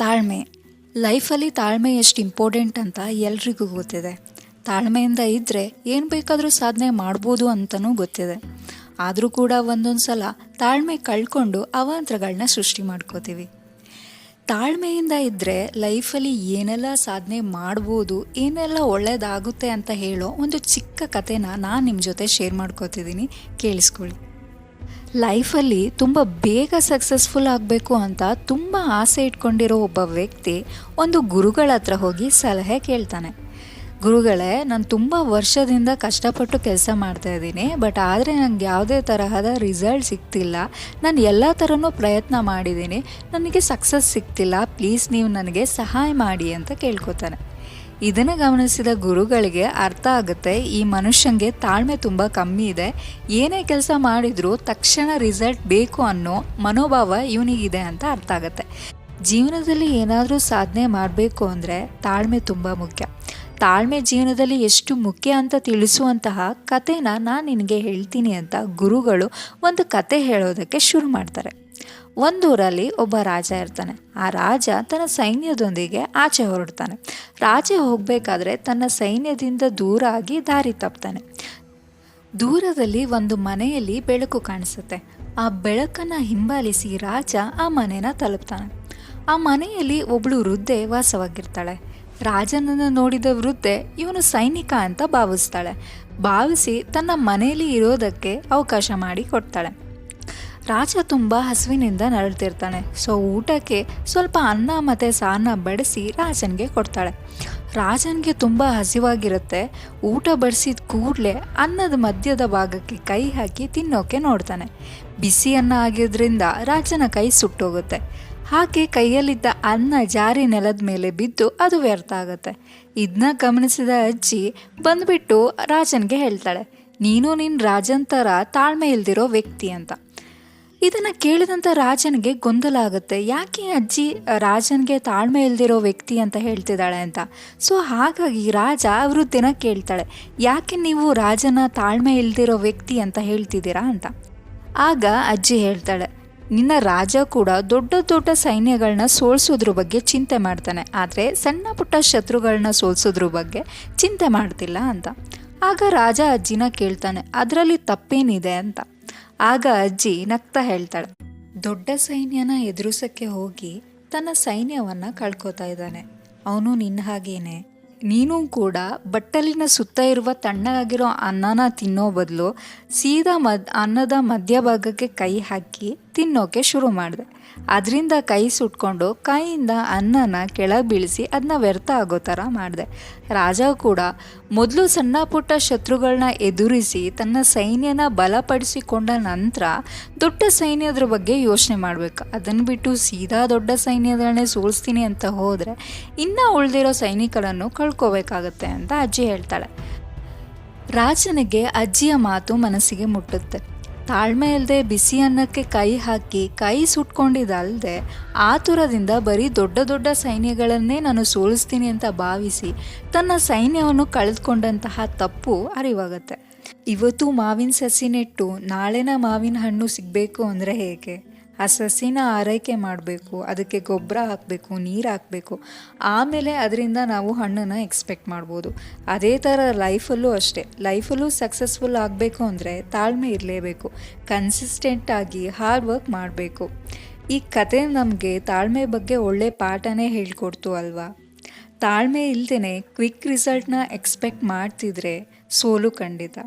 ತಾಳ್ಮೆ. ಲೈಫಲ್ಲಿ ತಾಳ್ಮೆ ಎಷ್ಟು ಇಂಪಾರ್ಟೆಂಟ್ ಅಂತ ಎಲ್ರಿಗೂ ಗೊತ್ತಿದೆ. ತಾಳ್ಮೆಯಿಂದ ಇದ್ದರೆ ಏನು ಬೇಕಾದರೂ ಸಾಧನೆ ಮಾಡ್ಬೋದು ಅಂತಲೂ ಗೊತ್ತಿದೆ. ಆದರೂ ಕೂಡ ಒಂದೊಂದು ಸಲ ತಾಳ್ಮೆ ಕಳ್ಕೊಂಡು ಅವಾಂತರಗಳನ್ನ ಸೃಷ್ಟಿ ಮಾಡ್ಕೋತೀವಿ. ತಾಳ್ಮೆಯಿಂದ ಇದ್ದರೆ ಲೈಫಲ್ಲಿ ಏನೆಲ್ಲ ಸಾಧನೆ ಮಾಡ್ಬೋದು, ಏನೆಲ್ಲ ಒಳ್ಳೆಯದಾಗುತ್ತೆ ಅಂತ ಹೇಳೋ ಒಂದು ಚಿಕ್ಕ ಕಥೆನ ನಾನು ನಿಮ್ಮ ಜೊತೆ ಶೇರ್ ಮಾಡ್ಕೋತಿದ್ದೀನಿ, ಕೇಳಿಸ್ಕೊಳ್ಳಿ. ಲೈಫಲ್ಲಿ ತುಂಬ ಬೇಗ ಸಕ್ಸಸ್ಫುಲ್ ಆಗಬೇಕು ಅಂತ ತುಂಬ ಆಸೆ ಇಟ್ಕೊಂಡಿರೋ ಒಬ್ಬ ವ್ಯಕ್ತಿ ಒಂದು ಗುರುಗಳ ಹತ್ರ ಹೋಗಿ ಸಲಹೆ ಕೇಳ್ತಾನೆ. ಗುರುಗಳೇ, ನಾನು ತುಂಬ ವರ್ಷದಿಂದ ಕಷ್ಟಪಟ್ಟು ಕೆಲಸ ಮಾಡ್ತಾಯಿದ್ದೀನಿ, ಬಟ್ ಆದರೆ ನನಗೆ ಯಾವುದೇ ತರಹದ ರಿಸಲ್ಟ್ ಸಿಗ್ತಿಲ್ಲ. ನಾನು ಎಲ್ಲ ಥರನೂ ಪ್ರಯತ್ನ ಮಾಡಿದ್ದೀನಿ, ನನಗೆ ಸಕ್ಸಸ್ ಸಿಗ್ತಿಲ್ಲ, ಪ್ಲೀಸ್ ನೀವು ನನಗೆ ಸಹಾಯ ಮಾಡಿ ಅಂತ ಕೇಳ್ಕೊತಾನೆ. ಇದನ್ನು ಗಮನಿಸಿದ ಗುರುಗಳಿಗೆ ಅರ್ಥ ಆಗುತ್ತೆ, ಈ ಮನುಷ್ಯನಿಗೆ ತಾಳ್ಮೆ ತುಂಬ ಕಮ್ಮಿ ಇದೆ, ಏನೇ ಕೆಲಸ ಮಾಡಿದರೂ ತಕ್ಷಣ ರಿಸಲ್ಟ್ ಬೇಕು ಅನ್ನೋ ಮನೋಭಾವ ಇವನಿಗಿದೆ ಅಂತ ಅರ್ಥ ಆಗುತ್ತೆ. ಜೀವನದಲ್ಲಿ ಏನಾದರೂ ಸಾಧನೆ ಮಾಡಬೇಕು ಅಂದರೆ ತಾಳ್ಮೆ ತುಂಬ ಮುಖ್ಯ. ತಾಳ್ಮೆ ಜೀವನದಲ್ಲಿ ಎಷ್ಟು ಮುಖ್ಯ ಅಂತ ತಿಳಿಸುವಂತಹ ಕಥೆನ ನಾನು ನಿನಗೆ ಹೇಳ್ತೀನಿ ಅಂತ ಗುರುಗಳು ಒಂದು ಕತೆ ಹೇಳೋದಕ್ಕೆ ಶುರು ಮಾಡ್ತಾರೆ. ಒಂದೂರಲ್ಲಿ ಒಬ್ಬ ರಾಜ ಇರ್ತಾನೆ. ಆ ರಾಜ ತನ್ನ ಸೈನ್ಯದೊಂದಿಗೆ ಆಚೆ ಹೊರಡ್ತಾನೆ. ರಾಜ ಹೋಗಬೇಕಾದ್ರೆ ತನ್ನ ಸೈನ್ಯದಿಂದ ದೂರ ಆಗಿ ದಾರಿ ತಪ್ತಾನೆ. ದೂರದಲ್ಲಿ ಒಂದು ಮನೆಯಲ್ಲಿ ಬೆಳಕು ಕಾಣಿಸುತ್ತೆ. ಆ ಬೆಳಕನ್ನು ಹಿಂಬಾಲಿಸಿ ರಾಜ ಆ ಮನೆನ ತಲುಪ್ತಾನೆ. ಆ ಮನೆಯಲ್ಲಿ ಒಬ್ಬಳು ವೃದ್ಧೆ ವಾಸವಾಗಿರ್ತಾಳೆ. ರಾಜನನ್ನು ನೋಡಿದ ವೃದ್ಧೆ ಇವನು ಸೈನಿಕ ಅಂತ ಭಾವಿಸಿ ತನ್ನ ಮನೆಯಲ್ಲಿ ಇರೋದಕ್ಕೆ ಅವಕಾಶ ಮಾಡಿ ಕೊಡ್ತಾಳೆ. ರಾಜ ತುಂಬ ಹಸುವಿನಿಂದ ನರಳ್ತಿರ್ತಾನೆ. ಸೊ ಊಟಕ್ಕೆ ಸ್ವಲ್ಪ ಅನ್ನ ಮತ್ತು ಸಾರನ್ನ ಬಡಿಸಿ ರಾಜನಿಗೆ ಕೊಡ್ತಾಳೆ. ರಾಜನಿಗೆ ತುಂಬ ಹಸಿವಾಗಿರುತ್ತೆ. ಊಟ ಬಡಿಸಿದ ಕೂಡಲೇ ಅನ್ನದ ಮಧ್ಯದ ಭಾಗಕ್ಕೆ ಕೈ ಹಾಕಿ ತಿನ್ನೋಕೆ ನೋಡ್ತಾನೆ. ಬಿಸಿ ಅನ್ನ ಆಗಿದ್ರಿಂದ ರಾಜನ ಕೈ ಸುಟ್ಟೋಗುತ್ತೆ. ಹಾಗೆ ಕೈಯಲ್ಲಿದ್ದ ಅನ್ನ ಜಾರಿ ನೆಲದ ಮೇಲೆ ಬಿದ್ದು ಅದು ವ್ಯರ್ಥ ಆಗುತ್ತೆ. ಇದನ್ನ ಗಮನಿಸಿದ ಅಜ್ಜಿ ಬಂದ್ಬಿಟ್ಟು ರಾಜನಿಗೆ ಹೇಳ್ತಾಳೆ, ನೀನು ನಿನ್ನ ರಾಜನ್ ಥರ ತಾಳ್ಮೆ ಇಲ್ದಿರೋ ವ್ಯಕ್ತಿ ಅಂತ. ಇದನ್ನು ಕೇಳಿದಂಥ ರಾಜನಿಗೆ ಗೊಂದಲ ಆಗುತ್ತೆ, ಯಾಕೆ ಅಜ್ಜಿ ರಾಜನಿಗೆ ತಾಳ್ಮೆ ಇಲ್ದಿರೋ ವ್ಯಕ್ತಿ ಅಂತ ಹೇಳ್ತಿದ್ದಾಳೆ ಅಂತ. ಸೊ ಹಾಗಾಗಿ ರಾಜ ವೃದ್ಧಿನ ಕೇಳ್ತಾಳೆ, ಯಾಕೆ ನೀವು ರಾಜನ ತಾಳ್ಮೆ ಇಲ್ದಿರೋ ವ್ಯಕ್ತಿ ಅಂತ ಹೇಳ್ತಿದ್ದೀರಾ ಅಂತ. ಆಗ ಅಜ್ಜಿ ಹೇಳ್ತಾಳೆ, ನಿನ್ನ ರಾಜ ಕೂಡ ದೊಡ್ಡ ದೊಡ್ಡ ಸೈನ್ಯಗಳನ್ನ ಸೋಲ್ಸೋದ್ರ ಬಗ್ಗೆ ಚಿಂತೆ ಮಾಡ್ತಾನೆ, ಆದರೆ ಸಣ್ಣ ಪುಟ್ಟ ಶತ್ರುಗಳನ್ನ ಸೋಲ್ಸೋದ್ರ ಬಗ್ಗೆ ಚಿಂತೆ ಮಾಡ್ತಿಲ್ಲ ಅಂತ. ಆಗ ರಾಜ ಅಜ್ಜಿನ ಕೇಳ್ತಾನೆ, ಅದರಲ್ಲಿ ತಪ್ಪೇನಿದೆ ಅಂತ. ಆಗ ಅಜ್ಜಿ ನಗ್ತಾ ಹೇಳ್ತಾಳೆ, ದೊಡ್ಡ ಸೈನ್ಯನ ಎದುರಿಸೋಕ್ಕೆ ಹೋಗಿ ತನ್ನ ಸೈನ್ಯವನ್ನು ಕಳ್ಕೊತಾ ಇದ್ದಾನೆ. ಅವನು ನಿನ್ನ ಹಾಗೇನೆ. ನೀನು ಕೂಡ ಬಟ್ಟಲಿನ ಸುತ್ತ ಇರುವ ತಣ್ಣಗಾಗಿರೋ ಅನ್ನನ ತಿನ್ನೋ ಬದಲು ಸೀದಾ ಅನ್ನದ ಮಧ್ಯಭಾಗಕ್ಕೆ ಕೈ ಹಾಕಿ ತಿನ್ನೋಕೆ ಶುರು ಮಾಡಿದೆ. ಅದರಿಂದ ಕೈ ಸುಟ್ಕೊಂಡು ಕೈಯಿಂದ ಅನ್ನನ ಕೆಳಗೆ ಬೀಳಿಸಿ ಅದನ್ನ ವ್ಯರ್ಥ ಆಗೋ ಥರ ಮಾಡಿದೆ. ರಾಜ ಕೂಡ ಮೊದಲು ಸಣ್ಣ ಪುಟ್ಟ ಶತ್ರುಗಳನ್ನ ಎದುರಿಸಿ ತನ್ನ ಸೈನ್ಯನ ಬಲಪಡಿಸಿಕೊಂಡ ನಂತರ ದೊಡ್ಡ ಸೈನ್ಯದ್ರ ಬಗ್ಗೆ ಯೋಚನೆ ಮಾಡಬೇಕು. ಅದನ್ನು ಬಿಟ್ಟು ಸೀದಾ ದೊಡ್ಡ ಸೈನ್ಯಗಳನ್ನೇ ಸೋಲಿಸ್ತೀನಿ ಅಂತ ಹೋದರೆ ಇನ್ನೂ ಉಳಿದಿರೋ ಸೈನಿಕರನ್ನು ಕಳ್ಕೋಬೇಕಾಗತ್ತೆ ಅಂತ ಅಜ್ಜಿ ಹೇಳ್ತಾಳೆ. ರಾಜನಿಗೆ ಅಜ್ಜಿಯ ಮಾತು ಮನಸ್ಸಿಗೆ ಮುಟ್ಟುತ್ತೆ. ತಾಳ್ಮೆ ಇಲ್ಲದೆ ಬಿಸಿ ಅನ್ನಕ್ಕೆ ಕೈ ಹಾಕಿ ಕೈ ಸುಟ್ಕೊಂಡಿದ್ದಲ್ಲದೆ ಆತುರದಿಂದ ಬರೀ ದೊಡ್ಡ ದೊಡ್ಡ ಸೈನ್ಯಗಳನ್ನೇ ನಾನು ಸೋಲಿಸ್ತೀನಿ ಅಂತ ಭಾವಿಸಿ ತನ್ನ ಸೈನ್ಯವನ್ನು ಕಳೆದುಕೊಂಡಂತಹ ತಪ್ಪು ಅರಿವಾಗತ್ತೆ. ಇವತ್ತು ಮಾವಿನ ಸಸಿ ನೆಟ್ಟು ನಾಳೆನ ಮಾವಿನ ಹಣ್ಣು ಸಿಗಬೇಕು ಅಂದರೆ ಹೇಗೆ? ಆ ಸಸಿನ ಆರೈಕೆ ಮಾಡಬೇಕು, ಅದಕ್ಕೆ ಗೊಬ್ಬರ ಹಾಕಬೇಕು, ನೀರು ಹಾಕಬೇಕು, ಆಮೇಲೆ ಅದರಿಂದ ನಾವು ಹಣ್ಣನ್ನು ಎಕ್ಸ್ಪೆಕ್ಟ್ ಮಾಡ್ಬೋದು. ಅದೇ ಥರ ಲೈಫಲ್ಲೂ ಅಷ್ಟೇ. ಲೈಫಲ್ಲೂ ಸಕ್ಸಸ್ಫುಲ್ ಆಗಬೇಕು ಅಂದರೆ ತಾಳ್ಮೆ ಇರಲೇಬೇಕು. ಕನ್ಸಿಸ್ಟೆಂಟಾಗಿ ಹಾರ್ಡ್ ವರ್ಕ್ ಮಾಡಬೇಕು. ಈ ಕತೆ ನಮಗೆ ತಾಳ್ಮೆ ಬಗ್ಗೆ ಒಳ್ಳೆ ಪಾಠನೇ ಹೇಳ್ಕೊಡ್ತು ಅಲ್ವಾ? ತಾಳ್ಮೆ ಇಲ್ಲದೇ ಕ್ವಿಕ್ ರಿಸಲ್ಟ್ನ ಎಕ್ಸ್ಪೆಕ್ಟ್ ಮಾಡ್ತಿದ್ರೆ ಸೋಲು ಖಂಡಿತ.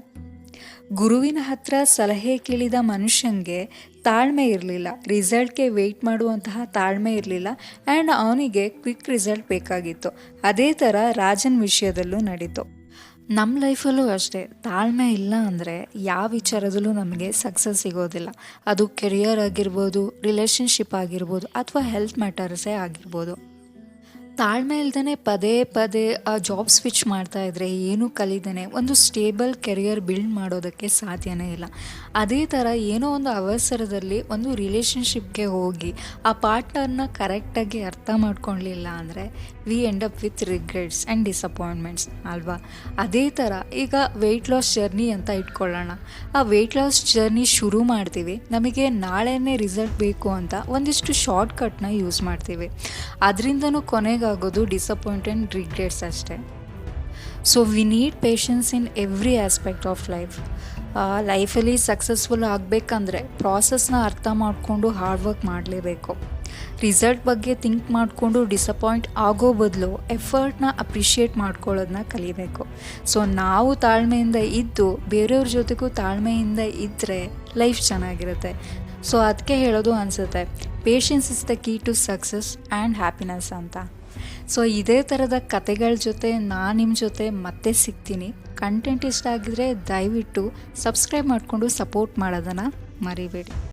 ಗುರುವಿನ ಹತ್ರ ಸಲಹೆ ಕೇಳಿದ ಮನುಷ್ಯನಿಗೆ ತಾಳ್ಮೆ ಇರಲಿಲ್ಲ, ರಿಸಲ್ಟ್ಗೆ ವೆಯ್ಟ್ ಮಾಡುವಂತಹ ತಾಳ್ಮೆ ಇರಲಿಲ್ಲ, ಆ್ಯಂಡ್ ಅವನಿಗೆ ಕ್ವಿಕ್ ರಿಸಲ್ಟ್ ಬೇಕಾಗಿತ್ತು. ಅದೇ ಥರ ರಾಜನ ವಿಷಯದಲ್ಲೂ ನಡೀತು. ನಮ್ಮ ಲೈಫಲ್ಲೂ ಅಷ್ಟೇ, ತಾಳ್ಮೆ ಇಲ್ಲ ಅಂದರೆ ಯಾವ ವಿಚಾರದಲ್ಲೂ ನಮಗೆ ಸಕ್ಸಸ್ ಸಿಗೋದಿಲ್ಲ. ಅದು ಕೆರಿಯರ್ ಆಗಿರ್ಬೋದು, ರಿಲೇಷನ್ಶಿಪ್ ಆಗಿರ್ಬೋದು, ಅಥವಾ ಹೆಲ್ತ್ ಮ್ಯಾಟರ್ಸೇ ಆಗಿರ್ಬೋದು. ತಾಳ್ಮೆ ಇಲ್ದೇ ಪದೇ ಪದೇ ಆ ಜಾಬ್ ಸ್ವಿಚ್ ಮಾಡ್ತಾ ಇದ್ರೆ ಏನೂ ಕಲಿದೇನೆ ಒಂದು ಸ್ಟೇಬಲ್ ಕೆರಿಯರ್ ಬಿಲ್ಡ್ ಮಾಡೋದಕ್ಕೆ ಸಾಧ್ಯನೇ ಇಲ್ಲ. ಅದೇ ಥರ ಏನೋ ಒಂದು ಅವಸರದಲ್ಲಿ ಒಂದು ರಿಲೇಷನ್ಶಿಪ್ಗೆ ಹೋಗಿ ಆ ಪಾರ್ಟ್ನರ್ನ ಕರೆಕ್ಟಾಗಿ ಅರ್ಥ ಮಾಡ್ಕೊಳ್ಲಿಲ್ಲ ಅಂದರೆ V end up with regrets and disappointments ಅಲ್ವಾ. ಅದೇ ಥರ ಈಗ ವೆಯ್ಟ್ ಲಾಸ್ ಜರ್ನಿ ಅಂತ ಇಟ್ಕೊಳ್ಳೋಣ. ಆ ವೆಯ್ಟ್ ಲಾಸ್ ಜರ್ನಿ ಶುರು ಮಾಡ್ತೀವಿ, ನಮಗೆ ನಾಳೆನೇ ರಿಸಲ್ಟ್ ಬೇಕು ಅಂತ ಒಂದಿಷ್ಟು ಶಾರ್ಟ್ಕಟ್ನ ಯೂಸ್ ಮಾಡ್ತೀವಿ. ಅದರಿಂದನೂ ಕೊನೆಗಾಗೋದು ಡಿಸಪಾಯಿಂಟ್ ಆ್ಯಂಡ್ ರಿಗ್ರೆಟ್ಸ್ ಅಷ್ಟೇ. So we need patience in every aspect of life. ಲೈಫಲ್ಲಿ ಸಕ್ಸಸ್ಫುಲ್ ಆಗಬೇಕಂದ್ರೆ ಪ್ರಾಸೆಸ್ನ ಅರ್ಥ ಮಾಡಿಕೊಂಡು ಹಾರ್ಡ್ ವರ್ಕ್ ಮಾಡಲೇಬೇಕು. ರಿಸಲ್ಟ್ ಬಗ್ಗೆ ಥಿಂಕ್ ಮಾಡಿಕೊಂಡು ಡಿಸಪಾಯಿಂಟ್ ಆಗೋ ಬದಲು ಎಫರ್ಟ್ನ ಅಪ್ರಿಷಿಯೇಟ್ ಮಾಡ್ಕೊಳ್ಳೋದನ್ನ ಕಲಿಬೇಕು. ಸೊ ನಾವು ತಾಳ್ಮೆಯಿಂದ ಇದ್ದು ಬೇರೆಯವ್ರ ಜೊತೆಗೂ ತಾಳ್ಮೆಯಿಂದ ಇದ್ದರೆ ಲೈಫ್ ಚೆನ್ನಾಗಿರುತ್ತೆ. ಸೊ ಅದಕ್ಕೆ ಹೇಳೋದು ಅನಿಸುತ್ತೆ, patience is the key to success and happiness ಅಂತ. ಸೊ ಇದೇ ಥರದ ಕತೆಗಳ ಜೊತೆ ನಾನು ನಿಮ್ಮ ಜೊತೆ ಮತ್ತೆ ಸಿಗ್ತೀನಿ. ಕಂಟೆಂಟ್ ಇಷ್ಟ ಆಗಿದ್ರೆ ದಯವಿಟ್ಟು ಸಬ್ಸ್ಕ್ರೈಬ್ ಮಾಡಿಕೊಂಡು ಸಪೋರ್ಟ್ ಮಾಡೋದನ್ನು ಮರಿಬೇಡಿ.